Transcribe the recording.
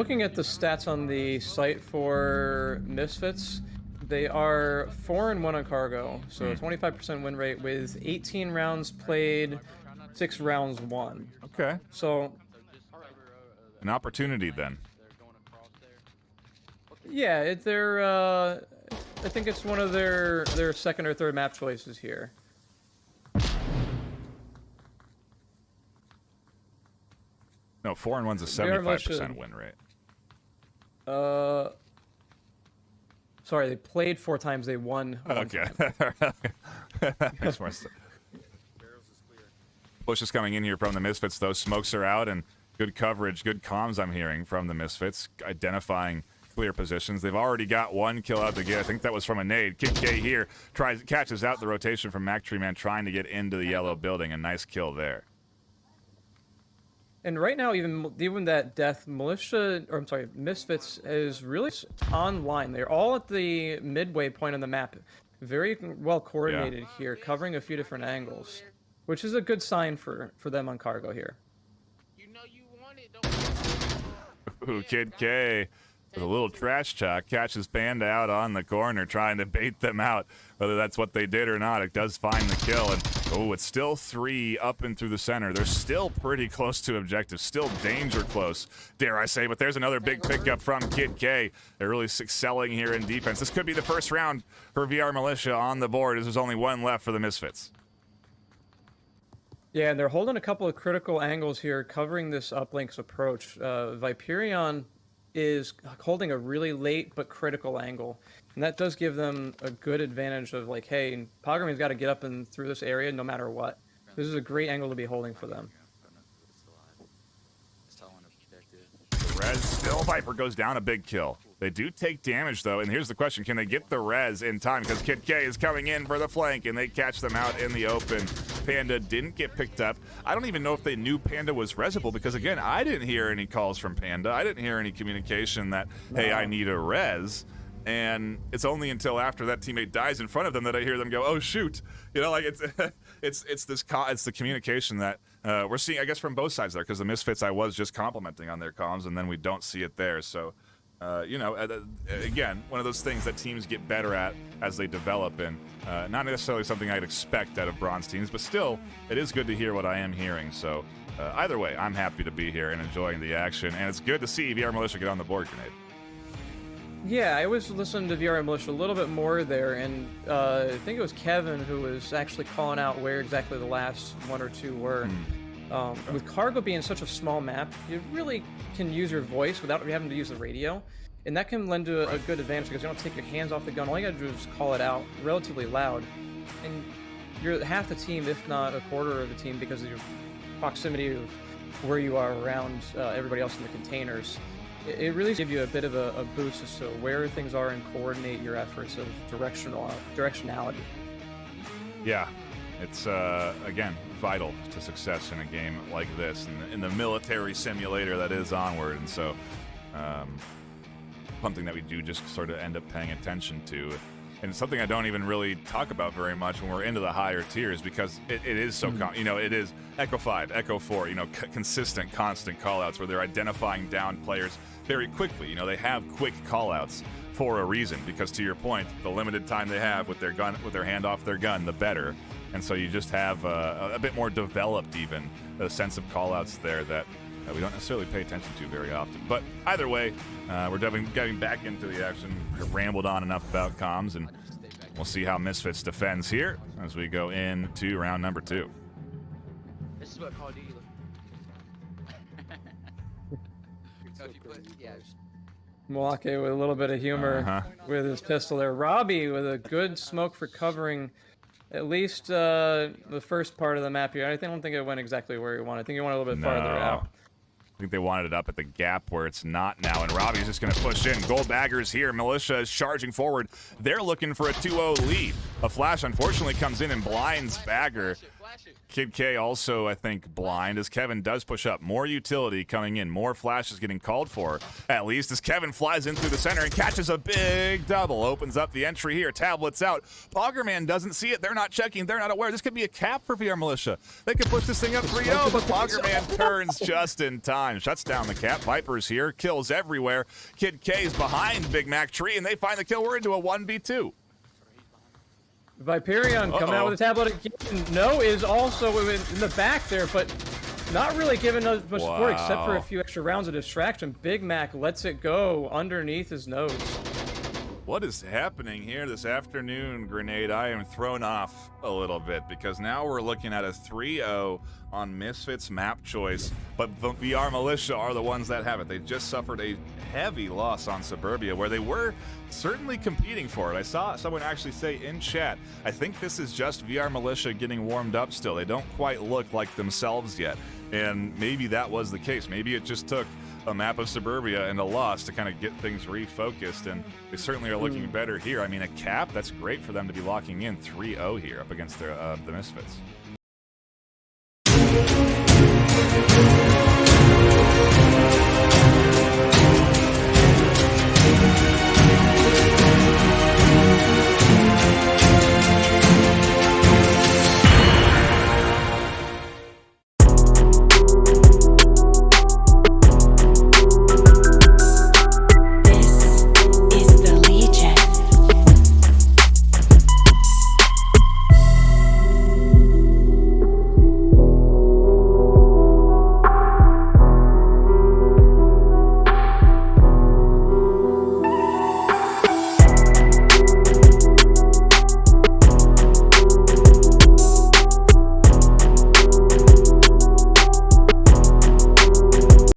looking at the stats on the site for Misfits, they are 4-1 on cargo, so 25% win rate with 18 rounds played, 6 rounds won. Okay. So an opportunity then. Yeah, they're I think it's one of their second or third map choices here. No, 4-1's a 75% win rate. Sorry, they played 4 times, they won. Okay. Makes more sense. Bush is coming in here from the Misfits, though. Smokes are out, and good coverage, good comms I'm hearing from the Misfits, identifying clear positions. They've already got 1 kill out the gate. I think that was from a nade. Kid K here catches out the rotation from Mac Tree Man, trying to get into the yellow building. A nice kill there. And right now, even that death, Misfits is really online. They're all at the midway point on the map. Very well coordinated here, covering a few different angles, which is a good sign for them on cargo here. You know you want it, don't Ooh, Kid K with a little trash talk catches Panda out on the corner, trying to bait them out. Whether that's what they did or not, it does find the kill. And oh, it's still 3 up and through the center. They're still pretty close to objective, still danger close, dare I say. But there's another big pickup from Kid K. They're really excelling here in defense. This could be the first round for VR Militia on the board, as there's only 1 left for the Misfits. Yeah, and they're holding a couple of critical angles here, covering this uplinks approach. Viperion is holding a really late but critical angle, and that does give them a good advantage of, like, hey, Pogramy's got to get up and through this area no matter what. This is a great angle to be holding for them. Res still. Viper goes down, a big kill. They do take damage, though, and here's the question. Can they get the res in time? Because Kid K is coming in for the flank, and they catch them out in the open. Panda didn't get picked up. I don't even know if they knew Panda was resable, because, again, I didn't hear any calls from Panda. I didn't hear any communication that, hey, I need a res. And it's only until after that teammate dies in front of them that I hear them go, oh, shoot. You know, like, it's the communication that we're seeing, I guess, from both sides there, because the Misfits I was just complimenting on their comms, and then we don't see it there. So, you know, again, one of those things that teams get better at as they develop, and not necessarily something I'd expect out of bronze teams, but still, it is good to hear what I am hearing. So, either way, I'm happy to be here and enjoying the action, and it's good to see VR Militia get on the board, Grenade. Yeah, I was listening to VR Militia a little bit more there, and I think it was Kevin who was actually calling out where exactly the last 1 or 2 were. With cargo being such a small map, you really can use your voice without having to use the radio, and that can lend to a good advantage because you don't take your hands off the gun. All you gotta do is call it out relatively loud, and you're half the team, if not a quarter of the team, because of your proximity of where you are around everybody else in the containers. It really gives you a bit of a boost as to where things are and coordinate your efforts of directionality. Yeah, it's, again, vital to success in a game like this, in the military simulator that is Onward. And so, something that we do just sort of end up paying attention to. And it's something I don't even really talk about very much when we're into the higher tiers, because it is so, you know, it is Echo 5, Echo 4, you know, consistent, constant callouts where they're identifying down players very quickly. You know, they have quick callouts for a reason, because to your point, the limited time they have with their gun, with their hand off their gun, the better. And so you just have a bit more developed, even a sense of callouts there that we don't necessarily pay attention to very often. But either way, we're getting back into the action. We've rambled on enough about comms, and we'll see how Misfits defends here as we go into round number 2. This is what Call of Duty looks Mwake with a little bit of humor with his pistol there. Robbie with a good smoke for covering at least the first part of the map here. I don't think it went exactly where he wanted. I think he went a little bit farther out. I think they wanted it up at the gap where it's not now, and Robbie's just going to push in. Gold Baggers here. Militia is charging forward. They're looking for a 2-0 lead. A flash, unfortunately, comes in and blinds Bagger. flash it. Kid K also, I think, blind as Kevin does push up. More utility coming in. More flashes getting called for, at least, as Kevin flies in through the center and catches a big double. Opens up the entry here. Tablets out. Poggerman doesn't see it. They're not checking. They're not aware. This could be a cap for VR Militia. They could push this thing up 3-0, but Poggerman turns just in time. Shuts down the cap. Viper's here. Kills everywhere. Kid K's behind Big Mac Tree, and they find the kill. We're into a 1v2. Viperion coming out with a tablet again. No is also in the back there, but not really giving us much support except for a few extra rounds of distraction. Big Mac lets it go underneath his nose. What is happening here this afternoon, Grenade? I am thrown off a little bit because now we're looking at a 3-0 on Misfits map choice, but VR Militia are the ones that have it. They just suffered a heavy loss on Suburbia where they were certainly competing for it. I saw someone actually say in chat, I think this is just VR Militia getting warmed up still. They don't quite look like themselves yet. And maybe that was the case. Maybe it just took a map of Suburbia and a loss to kind of get things refocused, and they certainly are looking better here. I mean, a cap, that's great for them to be locking in 3-0 here up against the Misfits.